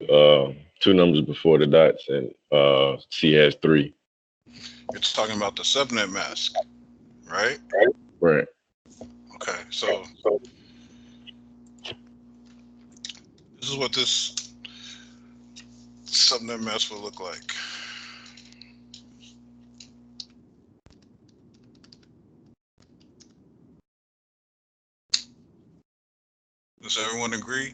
two numbers before the dots, and C has three. You're talking about the subnet mask, right? Right. Okay, so this is what this subnet mask will look like. Does everyone agree?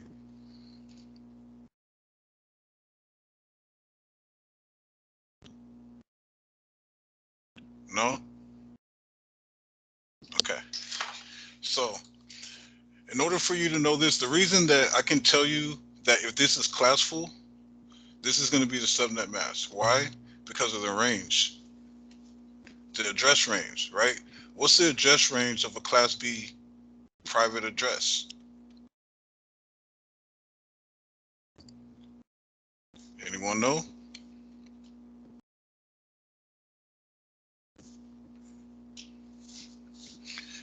No? Okay. So, in order for you to know this, the reason that I can tell you that if this is classful, this is going to be the subnet mask. Why? Because of the range, the address range, right? What's the address range of a Class B private address? Anyone know?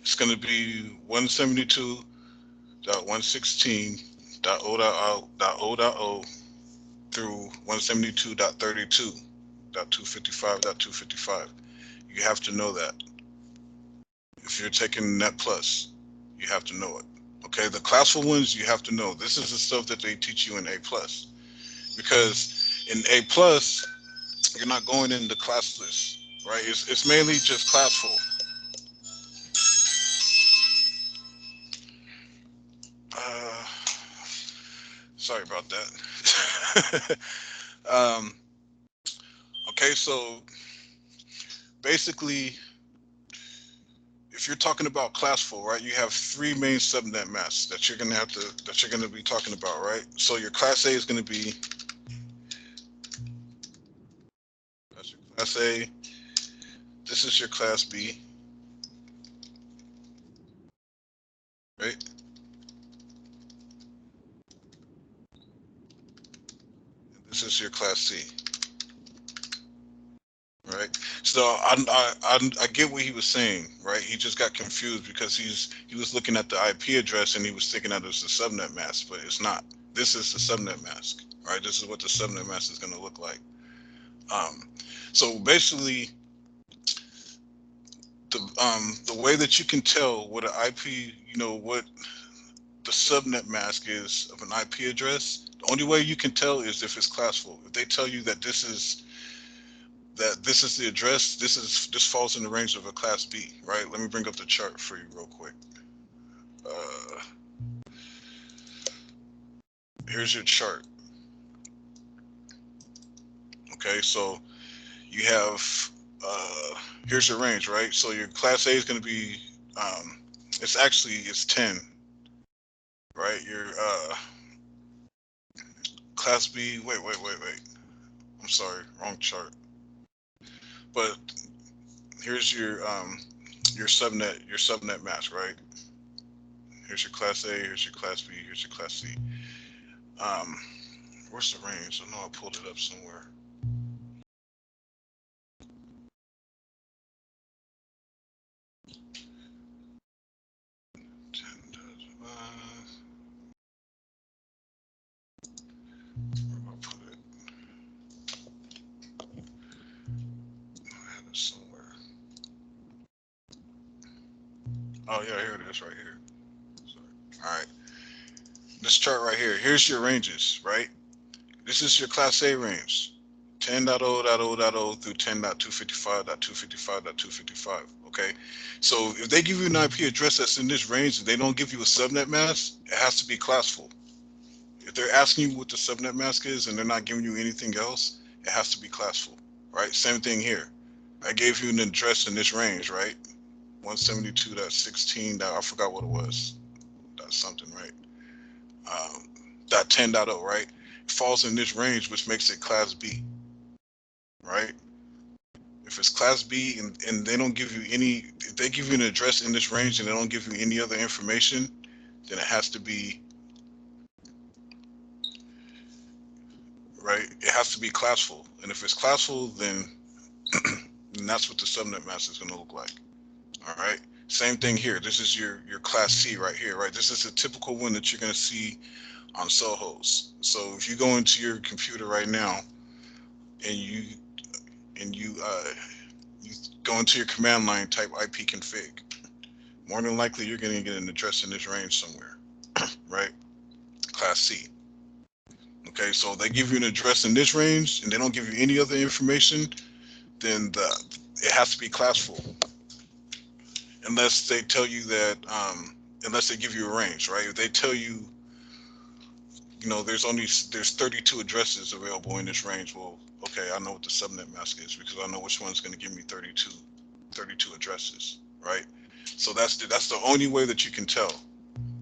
It's going to be 172.116.0.0 through 172.32.255.255. You have to know that. If you're taking Net Plus, you have to know it. Okay, the classful ones you have to know. This is the stuff that they teach you in A plus, because in A plus you're not going into classless, right? It's mainly just classful. Uh, Sorry about that. um, okay, so basically, if you're talking about classful, right, you have three main subnet masks that you're gonna be talking about, right? So your class A is gonna be that's your class A. This is your class B, right? This is your class C, right? So I get what he was saying, right? He just got confused because he was looking at the IP address and he was thinking that it was the subnet mask, but it's not. This is the subnet mask, right? This is what the subnet mask is going to look like. Um, so basically, the way that you can tell what an IP, what the subnet mask is of an IP address, the only way you can tell is if it's classful. If they tell you that this is the address, this falls in the range of a class B, right? Let me bring up the chart for you real quick. Uh, Here's your chart. Okay, so you have here's your range, right? So your class A is going to be it's 10, right? Your class B. Wait. I'm sorry, wrong chart. But here's your subnet mask, right? Here's your class A, here's your class B, here's your class C. Um, where's the range? I know I pulled it up somewhere. Where did I put it? I had it somewhere. Oh yeah, here it is, right here. Sorry. All right, this chart right here. Here's your ranges, right? This is your class A range. 10.0.0.0 through 10.255.255.255. Okay, so if they give you an IP address that's in this range and they don't give you a subnet mask, it has to be classful. If they're asking you what the subnet mask is and they're not giving you anything else, it has to be classful, right? Same thing here. I gave you an address in this range, right? 172.16. I forgot what it was. That's something, right? Dot 10.0, right? It falls in this range, which makes it class B, right? If it's class B and they don't give you if they give you an address in this range and they don't give you any other information, then it has to be, right? It has to be classful. And if it's classful, then, then that's what the subnet mask is going to look like. All right. Same thing here. This is your class C right here, right? This is a typical one that you're going to see on cell hosts. So if you go into your computer right now and you go into your command line, type ipconfig, more than likely you're going to get an address in this range somewhere, right? Class C. Okay, so they give you an address in this range and they don't give you any other information, then it has to be classful, unless they tell you that, unless they give you a range, right? If they tell you, there's 32 addresses available in this range, well, okay, I know what the subnet mask is because I know which one's going to give me 32 addresses, right? So that's the only way that you can tell.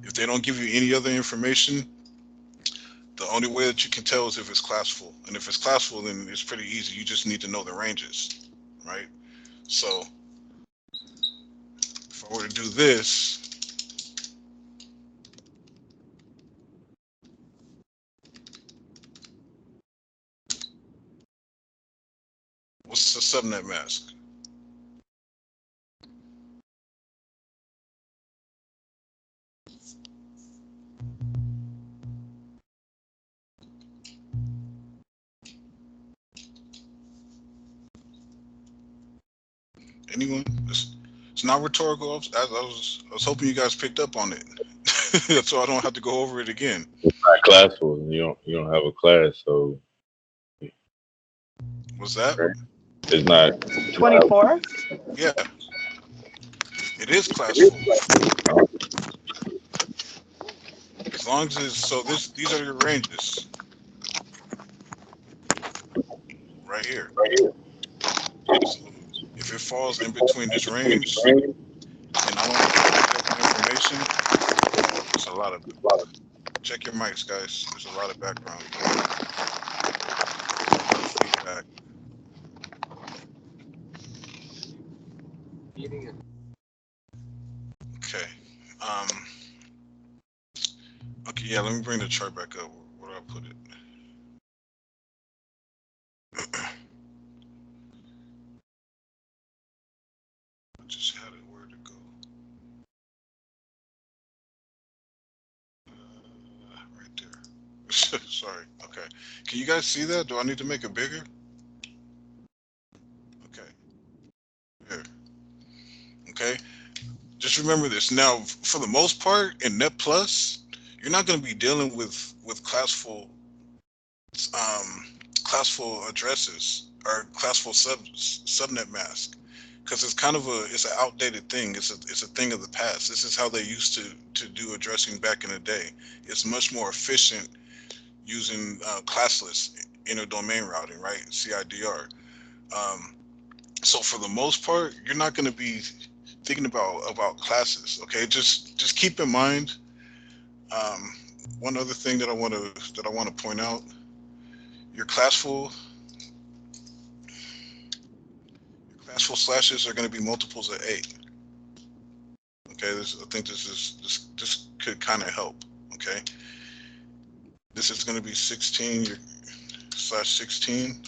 If they don't give you any other information, the only way that you can tell is if it's classful. And if it's classful, then it's pretty easy. You just need to know the ranges, right? So if I were to do this, what's the subnet mask? Anyone? It's not rhetorical. I was hoping you guys picked up on it, so I don't have to go over it again. It's not classful. You don't have a class, so What's that? right? It's not. You don't have 24. Yeah, it is classful. As long as it's, so these are your ranges right here. right here. So if it falls in between this range and I don't get any other information, there's a lot of, check your mics, guys. There's a lot of background, a lot of feedback. Okay. Um. Okay. Yeah. Let me bring the chart back up. Where do I put it? I just had it. Where to go? Right there. Sorry. Okay. Can you guys see that? Do I need to make it bigger? Okay. Here. Okay. Just remember this. Now, for the most part, in Net Plus, you're not going to be dealing with um, classful addresses or classful subnet mask, because it's kind of it's an outdated thing. It's a thing of the past. This is how they used to do addressing back in the day. It's much more efficient using classless inner domain routing, right? CIDR. Um, so for the most part, you're not going to be thinking about classes. Okay, just keep in mind. Um, one other thing that I want to point out: your classful slashes are going to be multiples of 8. Okay, I think this could kind of help. Okay, this is going to be 16 your slash 16,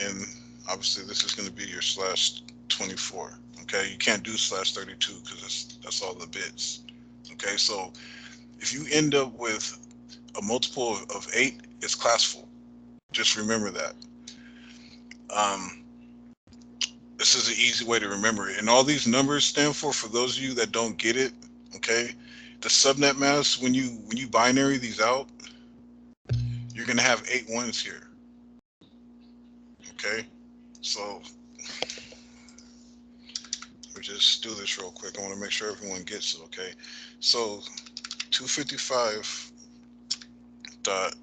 and obviously this is going to be your slash 24. Okay, you can't do slash 32 because that's all the bits. Okay, so if you end up with a multiple of 8, it's classful. Just remember that. Um, this is an easy way to remember it. And all these numbers stand for those of you that don't get it, okay, the subnet mask, when you binary these out, you're gonna have 8 ones here. Okay, so let me just do this real quick. I want to make sure everyone gets it. Okay, so 255 dot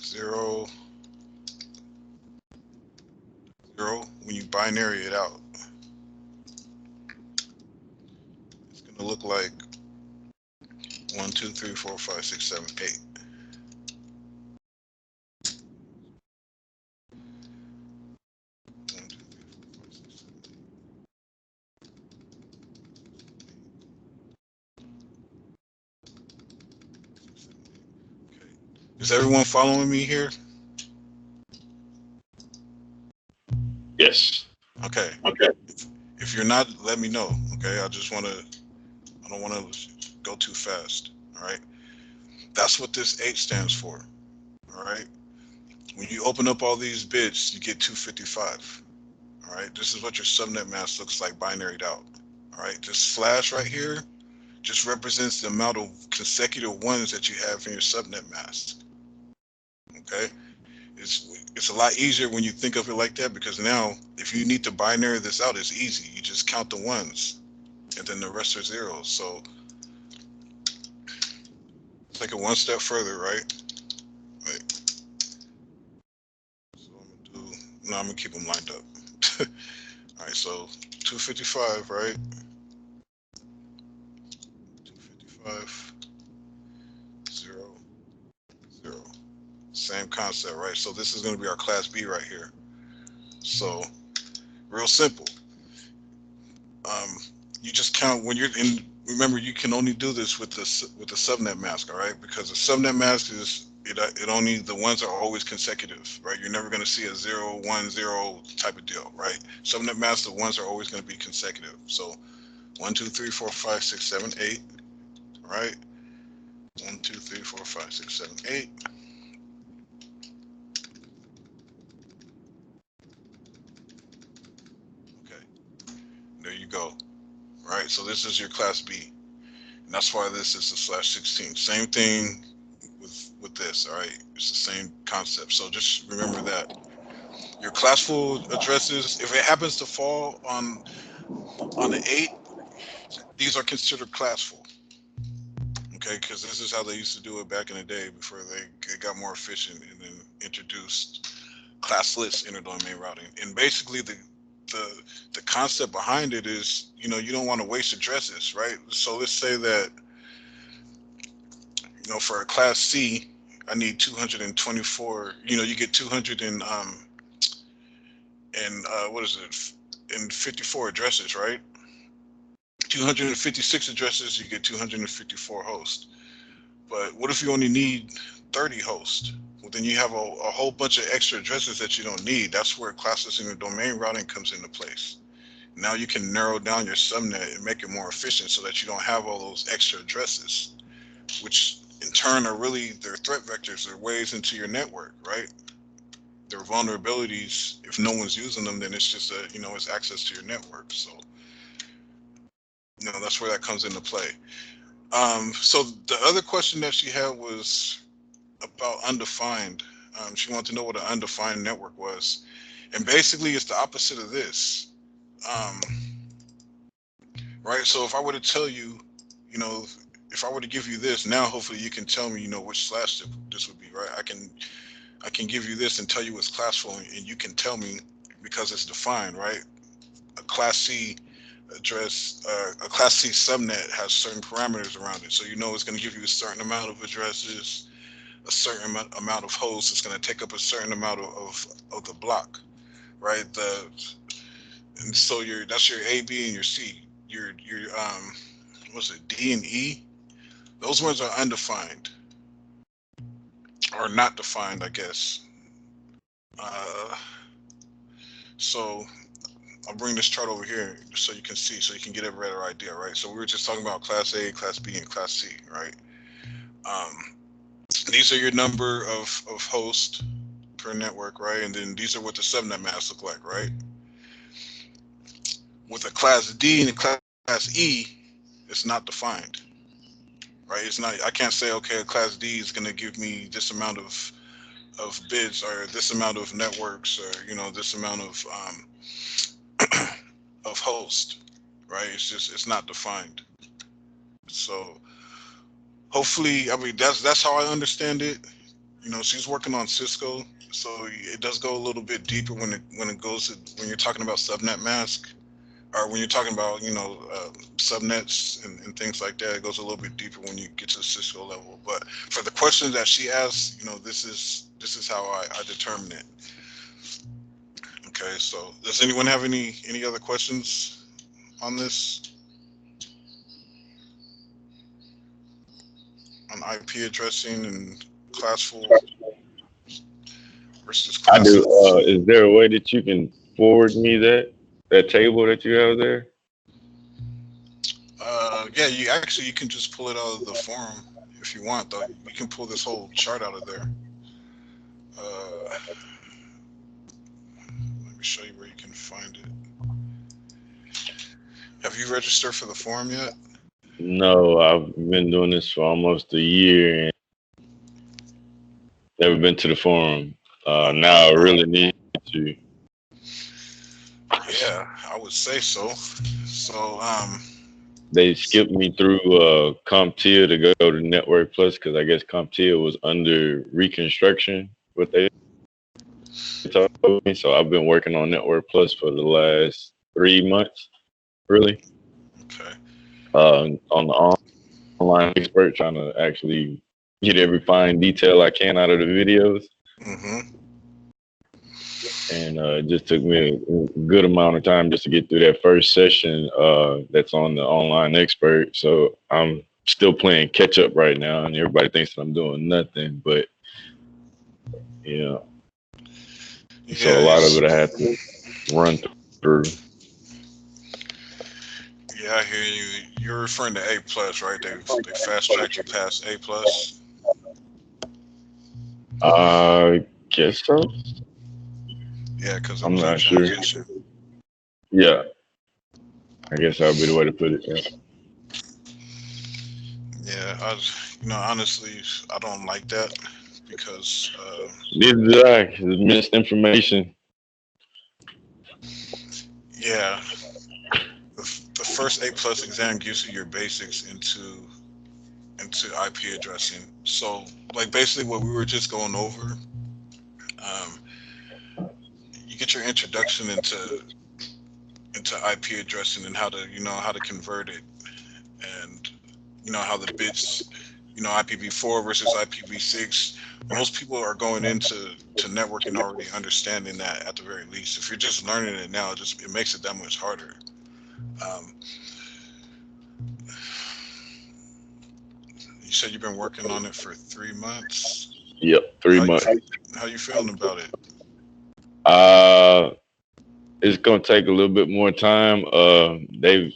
0 0, when you binary it out, it's gonna look like 1 2 3 4 5 6 7 8. Okay. Is everyone following me here? Yes. Okay. Okay. If you're not, let me know. Okay. I don't want to go too fast. All right. That's what this 8 stands for. All right. When you open up all these bits, you get 255. All right. This is what your subnet mask looks like binaried out. All right. This slash right here just represents the amount of consecutive ones that you have in your subnet mask. Okay. It's a lot easier when you think of it like that, because now if you need to binary this out, it's easy. You just count the ones and then the rest are zeros. So take it one step further, right? Right. So I'm gonna do. No, I'm gonna keep them lined up. All right. So 255, right? 255, 0, 0. Same concept, right? So this is gonna be our class B right here. So real simple. Um, you just count when you're in. Remember, you can only do this with the subnet mask, all right? Because the subnet mask is it only the ones are always consecutive, right? You're never going to see a 0, 1, 0 type of deal, right? Subnet mask, the ones are always going to be consecutive. So 1, 2, 3, 4, 5, 6, 7, 8, right? 1, 2, 3, 4, 5, 6, 7, 8. Okay, there you go. Right. So this is your class B. And that's why this is a /16. Same thing with this, all right? It's the same concept. So just remember that your classful addresses, if it happens to fall on the 8, these are considered classful, okay? Because this is how they used to do it back in the day before they got more efficient and then introduced classless interdomain routing. And basically the the concept behind it is, you don't want to waste addresses, right? So let's say that, for a class C, I need 224. You get 200 and what is it? In 54 addresses, right? 256 addresses, you get 254 hosts. But what if you only need 30 hosts? Well, then you have a whole bunch of extra addresses that you don't need. That's where classless interdomain routing comes into place. Now you can narrow down your subnet and make it more efficient so that you don't have all those extra addresses, which in turn are really their threat vectors. They're ways into your network, right? They're vulnerabilities. If no one's using them, then it's just it's access to your network. So that's where that comes into play. So the other question that she had was about undefined. She wanted to know what an undefined network was, and basically it's the opposite of this. Um, right. So if I were to tell you, you know, if I were to give you this now, hopefully you can tell me, which slash this would be, right? I can give you this and tell you it's classful, and you can tell me because it's defined, right? A class C address, a class C subnet has certain parameters around it, so it's going to give you a certain amount of addresses, a certain amount of hosts. It's going to take up a certain amount of the block, right? And so that's your A, B, and your C. Your what's it, D and E? Those ones are undefined or not defined, I guess. Uh, so I'll bring this chart over here so you can see, so you can get a better idea, right? So we were just talking about class A, class B, and class C, right? Um, these are your number of hosts per network, right? And then these are what the subnet masks look like, right? With a class D and a class E, it's not defined, right? It's not. I can't say, okay, a class D is going to give me this amount of bids, or this amount of networks, or this amount of hosts, right? It's not defined. So hopefully, I mean, that's how I understand it. She's working on Cisco, so it does go a little bit deeper when it goes to, when you're talking about subnet mask, or when you're talking about subnets and things like that. It goes a little bit deeper when you get to the Cisco level. But for the questions that she asked, this is how I determine it. Okay, so does anyone have any other questions on this, on IP addressing and classful versus I do. classless? Is there a way that you can forward me that table that you have there? Yeah, you can just pull it out of the forum if you want, though, you can pull this whole chart out of there. Uh, Let me show you where you can find it. Have you registered for the forum yet? No, I've been doing this for almost a year and never been to the forum. Now I really need to. Yeah, I would say so. So, They skipped me through CompTIA to go to Network Plus because I guess CompTIA was under reconstruction. What they told me, so I've been working on Network Plus for the last 3 months, really, okay. on the online expert, trying to actually get every fine detail I can out of the videos. Mm-hmm. And it just took me a good amount of time just to get through that first session that's on the online expert. So I'm still playing catch up right now, and everybody thinks that I'm doing nothing, but you know, so Yeah, a lot of it I had to run through. yeah, I hear you. You're referring to A plus, right? They fast tracked you past A plus. I guess so. Yeah, because it I'm was in not sure. transition. Yeah, I guess that would be the way to put it. Yeah. Yeah, honestly, I don't like that because, Neither did I. It's misinformation. yeah, the first A plus exam gives you your basics into IP addressing. So, like, basically, what we were just going over, um, you get your introduction into IP addressing and how to convert it, and how the bits, IPv4 versus IPv6. Most people are going into networking already understanding that at the very least. If you're just learning it now, it makes it that much harder. Um, you said you've been working on it for 3 months. Yep, three How you months. how you feeling about it? Uh, it's gonna take a little bit more time. They've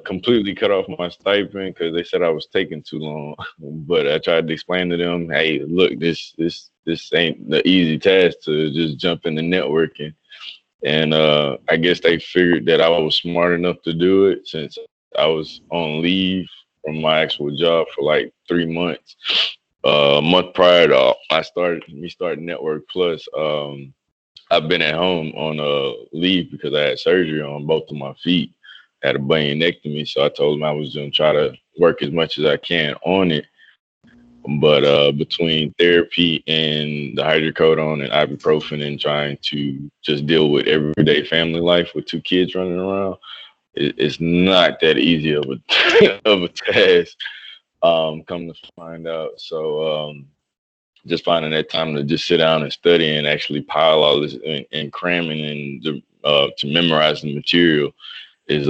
completely cut off my stipend because they said I was taking too long. But I tried to explain to them, hey, look, this ain't the easy task to just jump into networking. And I guess they figured that I was smart enough to do it since I was on leave from my actual job for like 3 months. A month prior to me starting Network Plus, I've been at home on leave because I had surgery on both of my feet. I had a bunionectomy, so I told them I was gonna try to work as much as I can on it. But between therapy and the hydrocodone and ibuprofen and trying to just deal with everyday family life with two kids running around, it's not that easy of a of a task. Come to find out, so just finding that time to just sit down and study and actually pile all this and cramming and to memorize the material is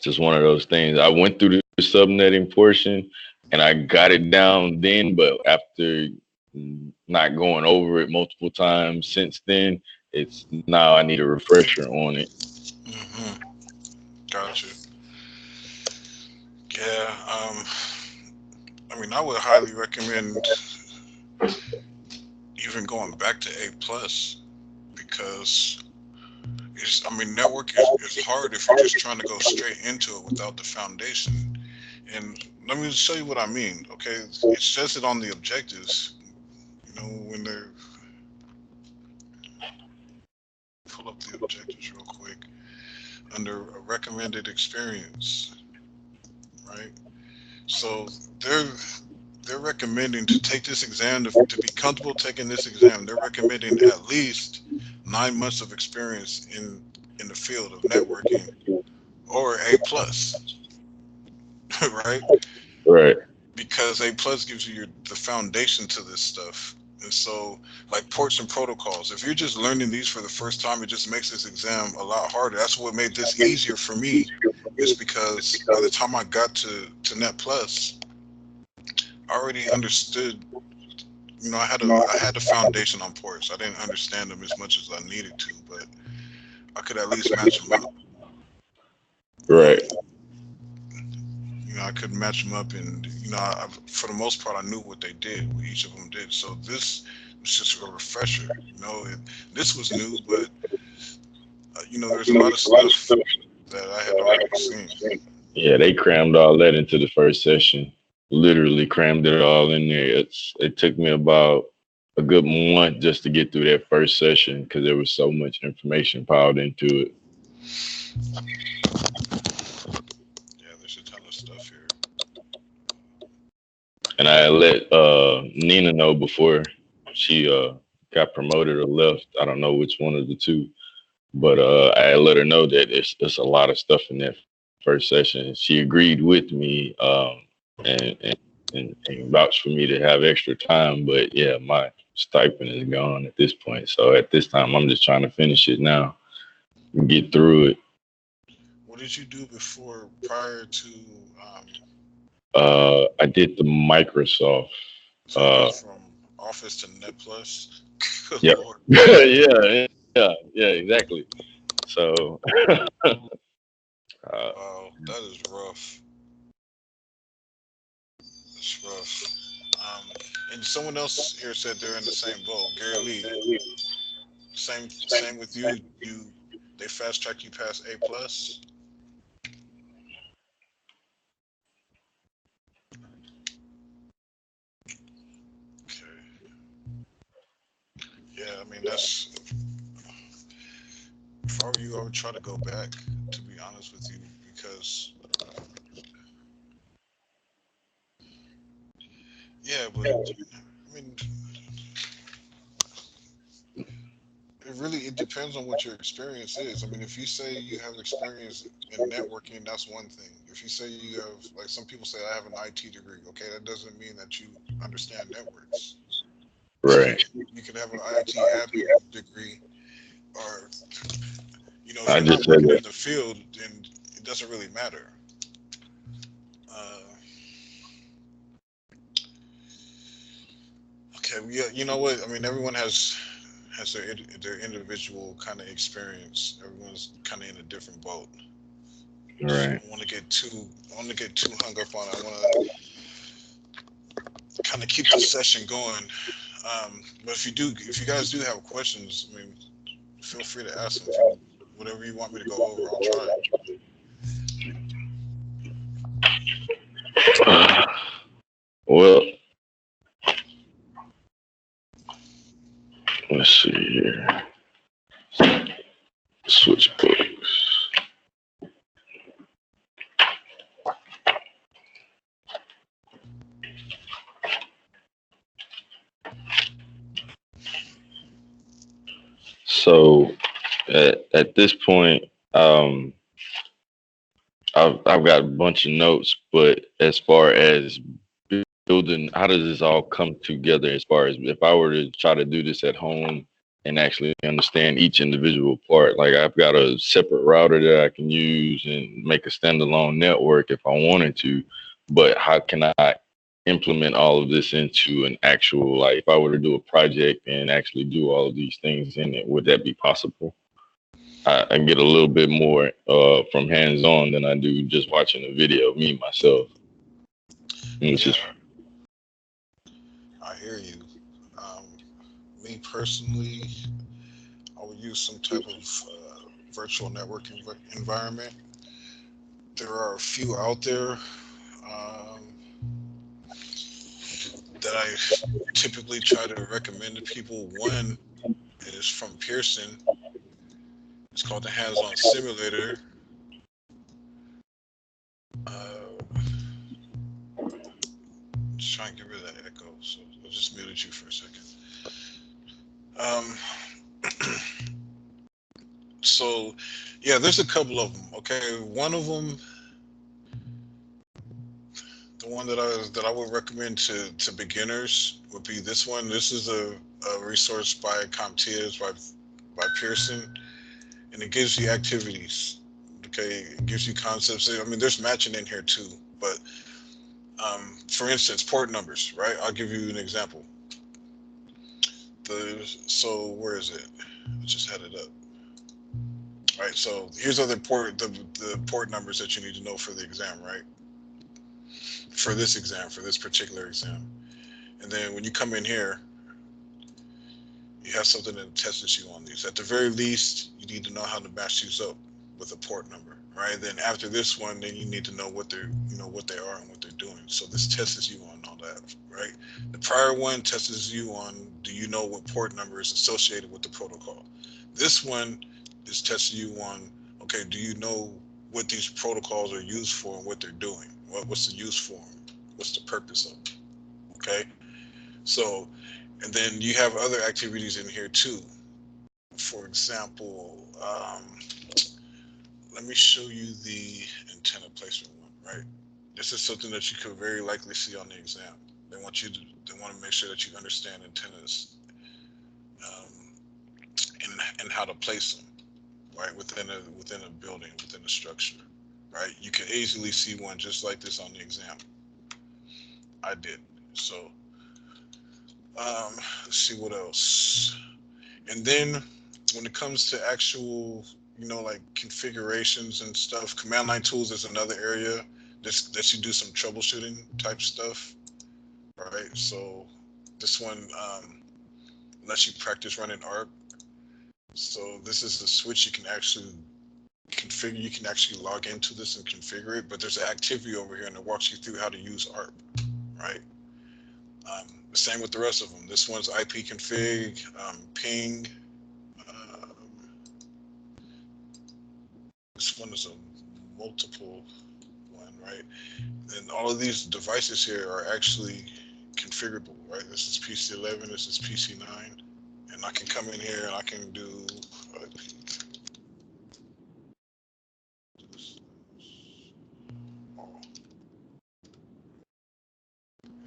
just one of those things. I went through the subnetting portion and I got it down then, but after not going over it multiple times since then, it's now I need a refresher on it. Hmm. Gotcha. Yeah. I would highly recommend even going back to A plus because network is hard if you're just trying to go straight into it without the foundation. And let me show you what I mean. Okay, it says it on the objectives. When they pull up the objectives real quick under a recommended experience, right? So they're they're recommending to take this exam to be comfortable taking this exam. They're recommending at least 9 months of experience in the field of networking or A plus, right? Right, Because A plus gives you the foundation to this stuff. And so, like ports and protocols, if you're just learning these for the first time, it just makes this exam a lot harder. That's what made this easier for me, is because by the time I got to Net Plus, I already understood. I had the foundation on ports. I didn't understand them as much as I needed to, but I could at least match them up. right. Um, I could match them up, and for the most part, I knew what they did, what each of them did. So this was just a refresher. This was new, but there's a lot of stuff that I had already seen. Yeah, they crammed all that into the first session. Literally crammed it all in there. It took me about a good month just to get through that first session because there was so much information piled into it. Yeah, there's a ton of stuff here. And I let Nina know before she got promoted or left. I don't know which one of the two, but I let her know that it's a lot of stuff in that first session. She agreed with me, and, and and vouched for me to have extra time. But yeah, my stipend is gone at this point. So at this time, I'm just trying to finish it now and get through it. What did you do before, prior to? I did the Microsoft. So you Uh, went from Office to Net Plus. Good yep. Lord. Yeah, exactly. So, uh, Wow, that is rough. That's rough. Um, and someone else here said they're in the same boat. Gary Lee, same with you. They fast track you past A+. Okay. Yeah, I mean that's. If I were you, I would try to go back. To be honest with you, because yeah, but I mean, it depends on what your experience is. I mean, if you say you have experience in networking, that's one thing. If you say you have, like some people say, I have an IT degree. Okay, that doesn't mean that you understand networks. right. You could have an IT admin degree, or if I you're not just said working that. in the field, then it doesn't really matter. Uh, okay, yeah, you know what? I mean, everyone has their individual kind of experience. Everyone's kind of in a different boat. So Right. I want to get too hung up on it. I want to kind of keep the session going. But if you guys do have questions, I mean, feel free to ask them. If you Whatever you want me to go over, I'll try. Well, let's see here. Switch books. So at this point, um, I've got a bunch of notes, but as far as building, how does this all come together? As far as if I were to try to do this at home and actually understand each individual part, like I've got a separate router that I can use and make a standalone network if I wanted to, but how can I implement all of this into an actual, like if I were to do a project and actually do all of these things in it, would that be possible? I get a little bit more from hands on than I do just watching a video of me myself. And it's just Yeah, I hear you. Um, Me personally, I would use some type of virtual networking environment. There are a few out there that I typically try to recommend to people. One is from Pearson. It's called the Hands-On Simulator. Uh, just trying to get rid of that echo, so I'll just muted you for a second. Um, so, yeah, there's a couple of them. Okay, one of them, the one that I would recommend to beginners would be this one. This is a resource by CompTIA, by Pearson, and it gives you activities. Okay, it gives you concepts. I mean, there's matching in here too, but for instance, port numbers, right? I'll give you an example. So where is it? I just had it up. All right, so here's the port numbers that you need to know for the exam, right? for this exam, for this particular exam. And then when you come in here, you have something that tests you on these. At the very least, you need to know how to match these up with a port number, right? Then after this one, then you need to know what they're, what they are and what they're doing. So this tests you on all that, right? The prior one tests you on, do you know what port number is associated with the protocol? This one is testing you on, okay, do you know what these protocols are used for and what they're doing? What's the use for them? What's the purpose of them? Okay, so, and then you have other activities in here too. For example, let me show you the antenna placement one, right? This is something that you could very likely see on the exam. They want to make sure that you understand antennas, um, and how to place them, right, within a building, within a structure, right? You can easily see one just like this on the exam. I did. So, let's see what else. And then when it comes to actual, like configurations and stuff, command line tools is another area that you do some troubleshooting type stuff, right? So this one lets you practice running ARP. So this is the switch you can actually configure. You can actually log into this and configure it, but there's an activity over here and it walks you through how to use ARP, right? The same with the rest of them. This one's IP config, ping. Um, this one is a multiple one, right? And all of these devices here are actually configurable, right? This is PC11, this is PC9, and I can come in here and I can do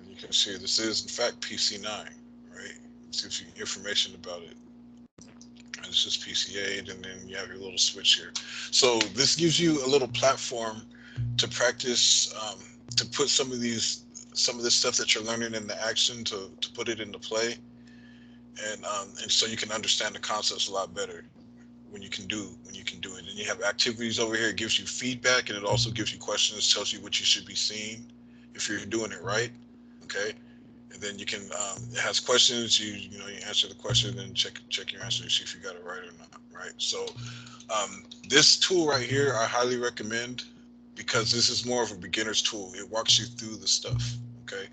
and you can see this is in fact PC9, right? It gives you information about it. And it's just PC8, and then you have your little switch here. So this gives you a little platform to practice, to put some of this stuff that you're learning into action, to put it into play, and so you can understand the concepts a lot better when you can do it. And you have activities over here. It gives you feedback, and it also gives you questions, tells you what you should be seeing if you're doing it right. Okay, and then you can it has questions. You answer the question and check your answer to see if you got it right or not. Right. So this tool right here I highly recommend because this is more of a beginner's tool. It walks you through the stuff. Okay.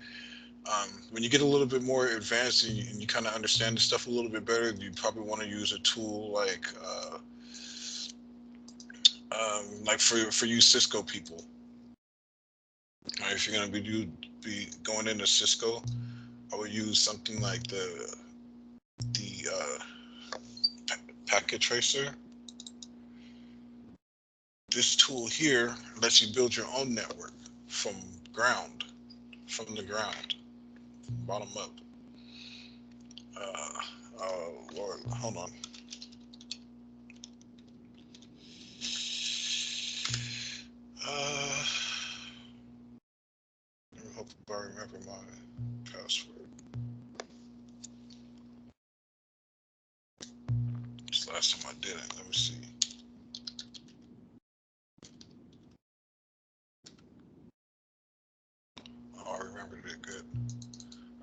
When you get a little bit more advanced and you kind of understand the stuff a little bit better, you probably want to use a tool like for you Cisco people. Right? If you're going to be going into Cisco, I would use something like the packet tracer. This tool here lets you build your own network from from the ground, bottom up. Oh Lord, hold on. Uh, Let me hope I remember my password. It's the last time I did it. Let me see. Oh, I remembered it good.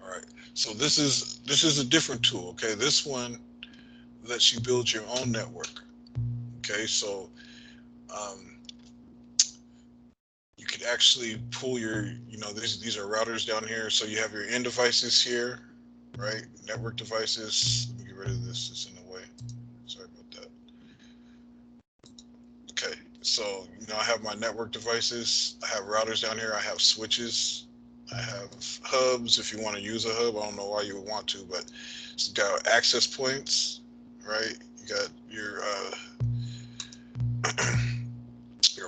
All right. So this is a different tool. Okay. This one lets you build your own network. Okay. So um, you could actually pull these are routers down here. So you have your end devices here, right? Network devices. Let me get rid of this. It's in the way. Sorry about that. Okay. So I have my network devices. I have routers down here. I have switches. I have hubs if you want to use a hub. I don't know why you would want to, but it's got access points, right? You got your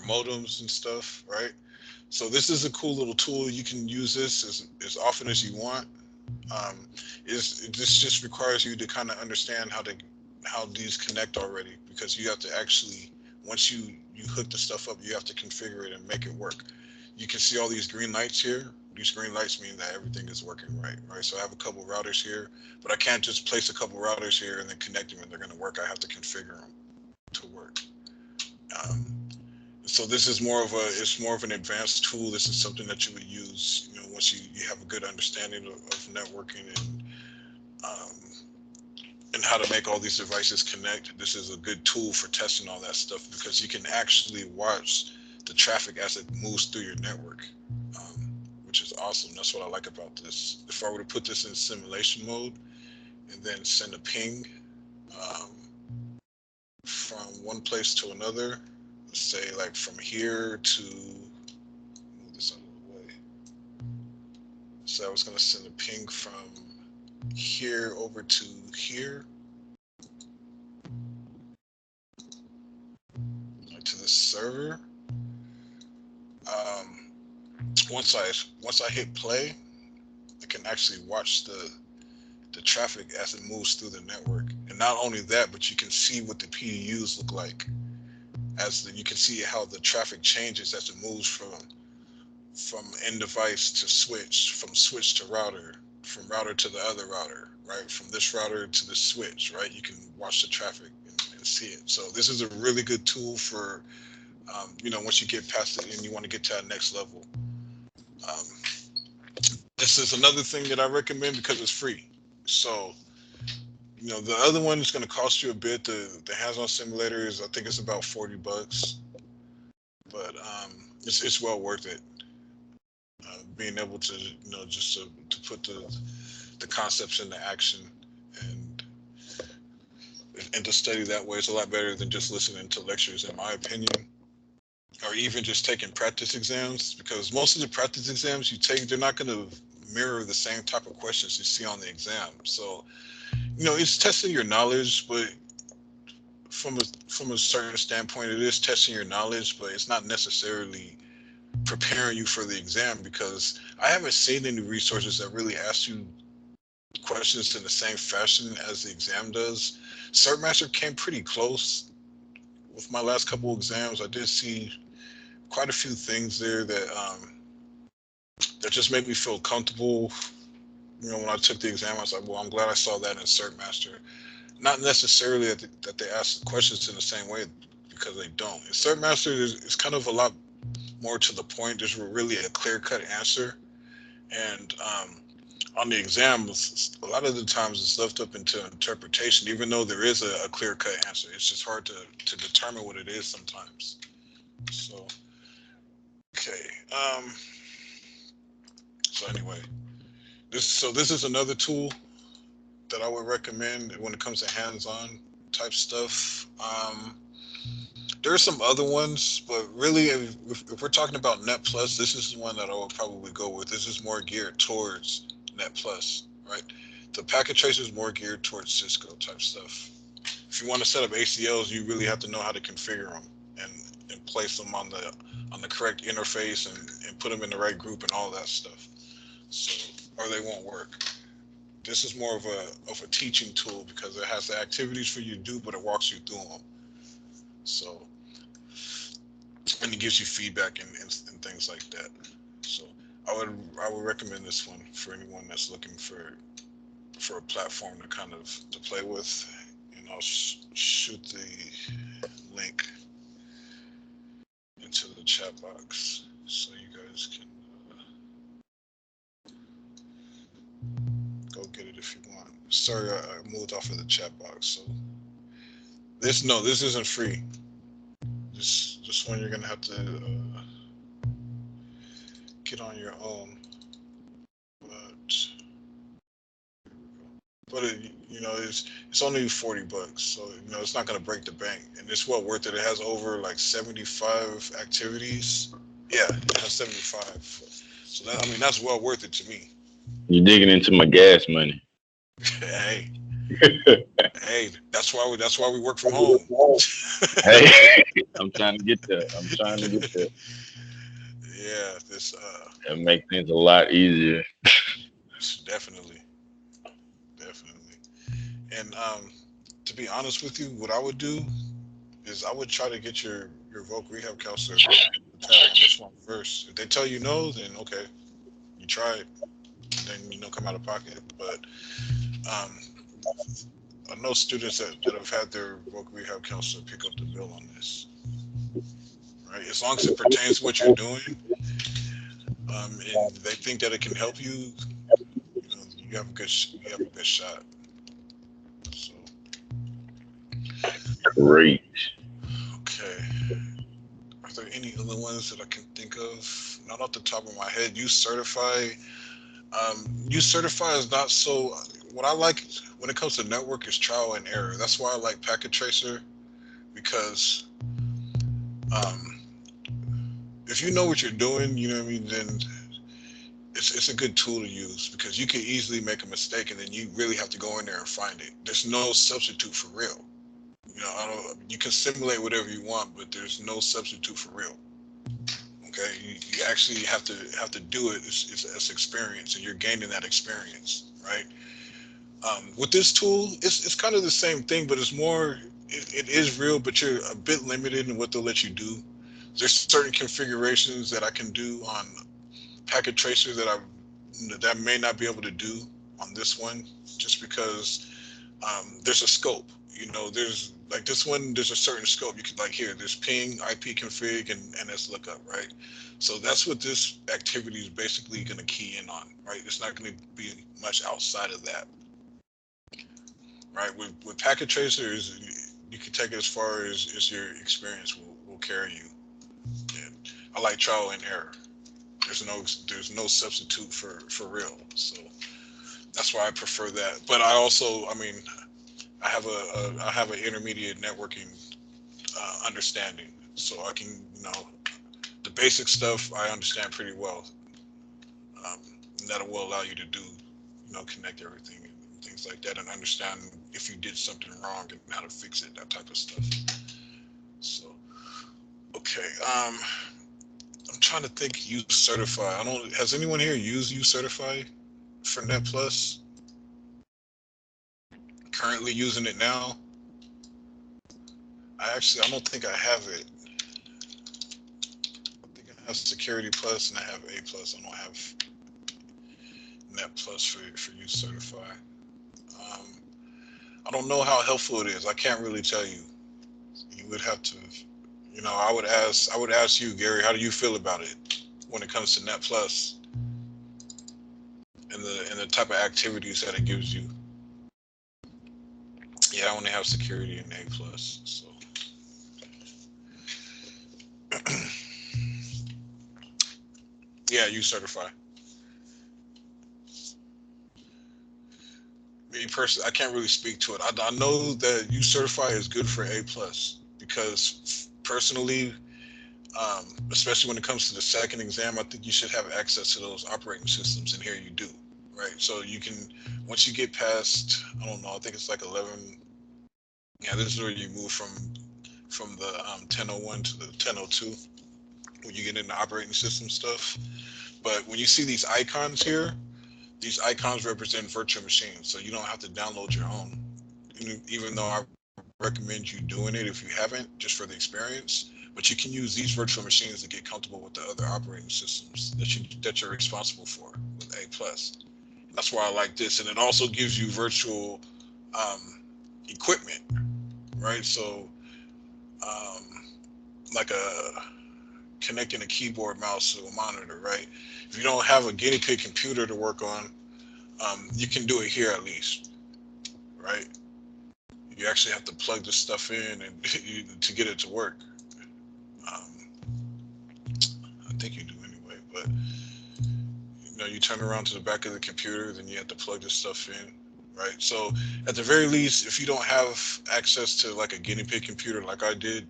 modems and stuff, right? So this is a cool little tool. You can use this as often as you want. This just requires you to kind of understand how these connect already, because you have to actually, once you hook the stuff up, you have to configure it and make it work. You can see all these green lights here. These green lights mean that everything is working right? So I have a couple routers here, but I can't just place a couple routers here and then connect them and they're going to work. I have to configure them to work. Um, So this is more of a it's more of an advanced tool. This is something that you would use, once you have a good understanding of networking um, and how to make all these devices connect. This is a good tool for testing all that stuff because you can actually watch the traffic as it moves through your network, um, which is awesome. That's what I like about this. If I were to put this in simulation mode and then send a ping um, from one place to another, let's say like from here to move this out of the way. So I was going to send a ping from here over to here, like to the server. Um, once I hit play, I can actually watch the traffic as it moves through the network. And not only that, but you can see what the PDUs look like you can see how the traffic changes as it moves from end device to switch, from switch to router, from router to the other router, right? From this router to the switch, right? You can watch the traffic and see it. So this is a really good tool for, once you get past it and you want to get to that next level. Um, this is another thing that I recommend because it's free. So, the other one is going to cost you a bit. The hands-on simulator is, I think it's about $40, but it's well worth it. Being able to, just to put the concepts into action and and to study that way is a lot better than just listening to lectures, in my opinion, or even just taking practice exams, because most of the practice exams you take, they're not going to mirror the same type of questions you see on the exam. So, it's testing your knowledge, but from a certain standpoint, it is testing your knowledge, but it's not necessarily preparing you for the exam, because I haven't seen any resources that really ask you questions in the same fashion as the exam does. CertMaster came pretty close with my last couple exams. I did see quite a few things there that just made me feel comfortable. When I took the exam, I was like, well, I'm glad I saw that in CertMaster. Not necessarily that they ask the questions in the same way, because they don't. In CertMaster, it's kind of a lot more to the point. There's really a clear-cut answer. And on the exams, a lot of the times it's left up into interpretation, even though there is a clear-cut answer. It's just hard to determine what it is sometimes. So, okay. So anyway, this is another tool that I would recommend when it comes to hands-on type stuff. There are some other ones, but really, if we're talking about Net Plus, this is the one that I would probably go with. This is more geared towards Net Plus, right? The packet tracer is more geared towards Cisco type stuff. If you want to set up ACLs, you really have to know how to configure them and place them on the correct interface and put them in the right group and all that stuff. So, or they won't work. This is more of a teaching tool because it has the activities for you to do, but it walks you through them. So, and it gives you feedback and things like that. So I would recommend this one for anyone that's looking for a platform to kind of to play with. And I'll shoot the link into the chat box so you guys can go get it if you want. Sorry, I moved off of the chat box. So this isn't free. This one you're gonna have to get on your own. But it's only $40, so it's not gonna break the bank, and it's well worth it. It has over like 75 activities. Yeah, it has 75. So that I mean that's well worth it to me. You're digging into my gas money. Hey, hey, that's why we work from home. Hey, I'm trying to get there. I'm trying to get there. Yeah, this It makes things a lot easier. definitely, definitely. And to be honest with you, what I would do is I would try to get your voc rehab counselor to tab on this one first. If they tell you no, then okay, you try it, and then come out of pocket. But um, I know students that have had their voc rehab counselor pick up the bill on this, right? As long as it pertains to what you're doing, and they think that it can help you, you have a you have a good shot. So Great. okay, are there any other ones that I can think of? Not off the top of my head. Use certify. Use certify is not so. What I like when it comes to network is trial and error. That's why I like packet tracer because um, if you know what you're doing, you know what I mean, then it's a good tool to use because you can easily make a mistake and then you really have to go in there and find it. There's no substitute for real. I don't. You can simulate whatever you want, but there's no substitute for real. Okay, you actually have to do it. It's experience, and you're gaining that experience, right? With this tool, it's kind of the same thing, but it's more. It is real, but you're a bit limited in what they'll let you do. There's certain configurations that I can do on packet tracer that I may not be able to do on this one, just because there's a scope. There's like this one. There's a certain scope. You could like here. There's ping, IP config, and NS lookup, right? So that's what this activity is basically going to key in on, right? It's not going to be much outside of that, right? With packet tracers, you can take it as far as your experience will carry you. And I like trial and error. There's no substitute for real. So that's why I prefer that. But I also, I mean, I have an intermediate networking understanding, so I can the basic stuff I understand pretty well. Um, and that will allow you to do connect everything and things like that, and understand if you did something wrong and how to fix it, that type of stuff. So okay, I'm trying to think. Use certify. I don't. Has anyone here used use certify for Net Plus? Currently using it now. I don't think I have it. I think I have Security Plus and I have A Plus. I don't have Net Plus for use certify. Um, I don't know how helpful it is. I can't really tell you. You would have to, I would ask you, Gary, how do you feel about it when it comes to Net Plus and the type of activities that it gives you? Yeah, I only have security and A plus. So yeah, you certify. Me personally, I can't really speak to it. I know that you certify is good for A plus because personally, especially when it comes to the second exam, I think you should have access to those operating systems, and here you do, right? So you can, once you get past, I don't know, I think it's like 11. Yeah, this is where you move from the 1001 to the 1002 when you get into operating system stuff. But when you see these icons here, these icons represent virtual machines, so you don't have to download your own. Even though I recommend you doing it if you haven't, just for the experience. But you can use these virtual machines to get comfortable with the other operating systems that you're responsible for with A plus. That's why I like this, and it also gives you virtual equipment, right? So like a connecting a keyboard, mouse to a monitor, right? If you don't have a guinea pig computer to work on, you can do it here at least, right? You actually have to plug this stuff in and to get it to work. Um, I think you do anyway, but you turn around to the back of the computer, then you have to plug this stuff in, right? So at the very least, if you don't have access to like a guinea pig computer like I did,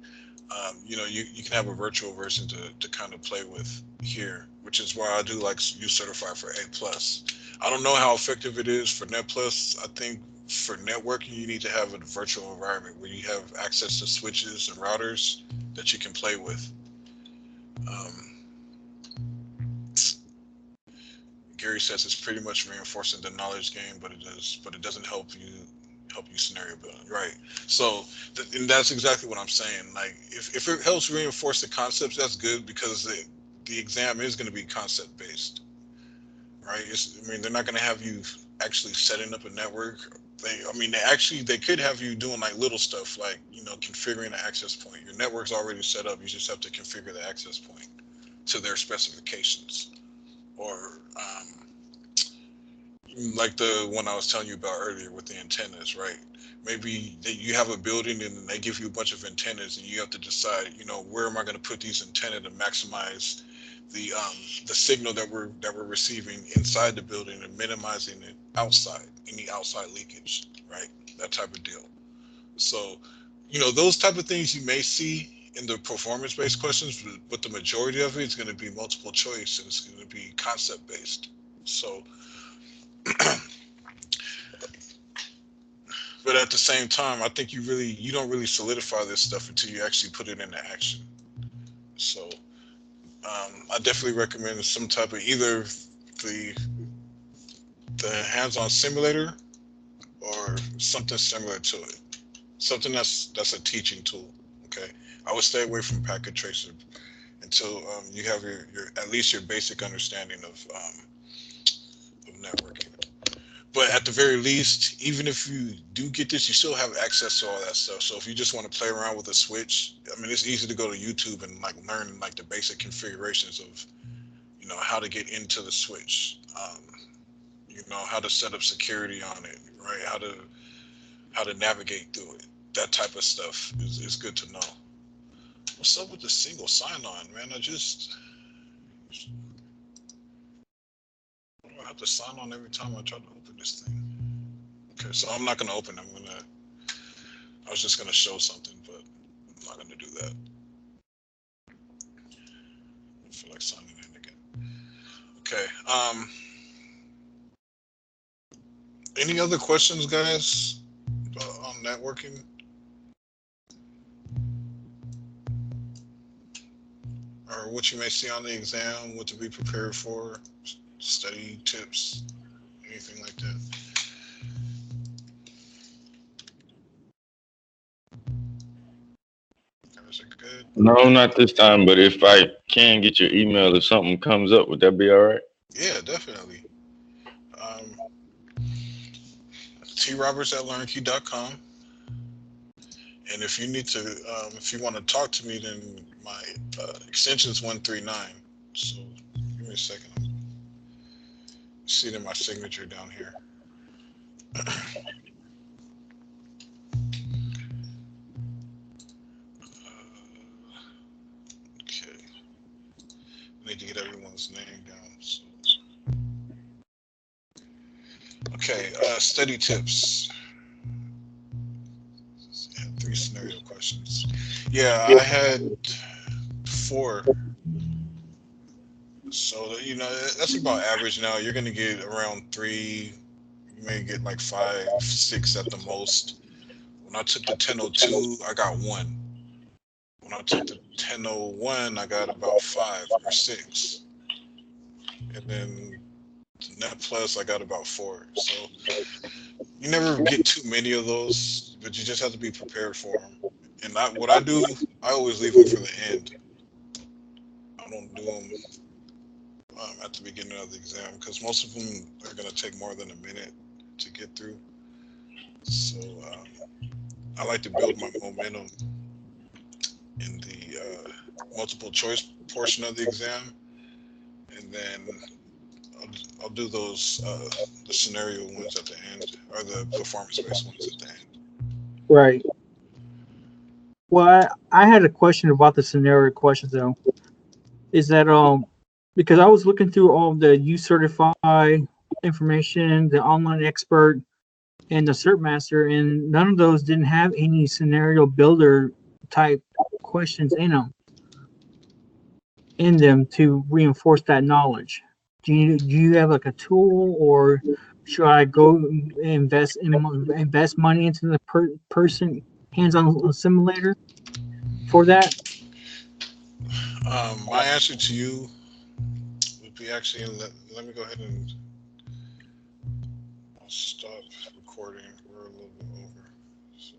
you can have a virtual version to kind of play with here, which is why I do like you certify for A plus. I don't know how effective it is for Net Plus. I think for networking, you need to have a virtual environment where you have access to switches and routers that you can play with. Um, Gary says it's pretty much reinforcing the knowledge game, but it doesn't help you scenario building, right? So, and that's exactly what I'm saying. Like, if it helps reinforce the concepts, that's good because the exam is going to be concept based, right? I mean, they're not going to have you actually setting up a network. They could have you doing like little stuff like configuring an access point. Your network's already set up. You just have to configure the access point to their specifications. Or like the one I was telling you about earlier with the antennas, right? Maybe you have a building and they give you a bunch of antennas, and you have to decide, where am I going to put these antennas to maximize the signal that we're receiving inside the building and minimizing it outside, any outside leakage, right? That type of deal. So, those type of things you may see in the performance-based questions, but the majority of it is going to be multiple choice and it's going to be concept-based. So, but at the same time, I think you don't really solidify this stuff until you actually put it into action. So, I definitely recommend some type of either the the hands-on simulator or something similar to it. Something that's a teaching tool. Okay, I would stay away from packet tracer until you have your at least your basic understanding of networking. But at the very least, even if you do get this, you still have access to all that stuff. So if you just want to play around with a switch, it's easy to go to YouTube and like learn like the basic configurations of how to get into the switch, how to set up security on it, right? How to navigate through it. That type of stuff is good to know. What's up with the single sign-on, man? I have to sign on every time I try to open this thing. Okay, so I'm not gonna open it. I was just gonna show something, but I'm not gonna do that. I feel like signing in again. Okay. Any other questions, guys, on networking? Or what you may see on the exam, what to be prepared for, study tips, anything like that? Guys are good. No, not this time. But if I can get your email if something comes up, would that be all right? Yeah, definitely. Um, troberts@learnq.com. And if you need to, if you want to talk to me, then my extension is 139. So give me a second. See it in my signature down here. Okay. I need to get everyone's name down. So. Okay, study tips. I had 3 scenario questions. Yeah, I had 4. So that's about average now. You're gonna get around 3. You may get like 5, 6 at the most. When I took the 1002, I got 1. When I took the 1001, I got about 5 or 6. And then the Net Plus, I got about 4. So you never get too many of those, but you just have to be prepared for them. And what I do, I always leave them for the end. I don't do them at the beginning of the exam because most of them are going to take more than a minute to get through. So I like to build my momentum in the multiple choice portion of the exam, and then I'll do those the scenario ones at the end, or the performance based ones at the end. Right. Well, I had a question about the scenario questions though. Is that because I was looking through all the U certify information, the online expert, and the cert master, and none of those didn't have any scenario builder type questions in them to reinforce that knowledge. Do you have like a tool, or should I go invest money into the person hands-on simulator for that? My answer to you would be actually let me go ahead and I'll stop recording. We're a little bit over. So,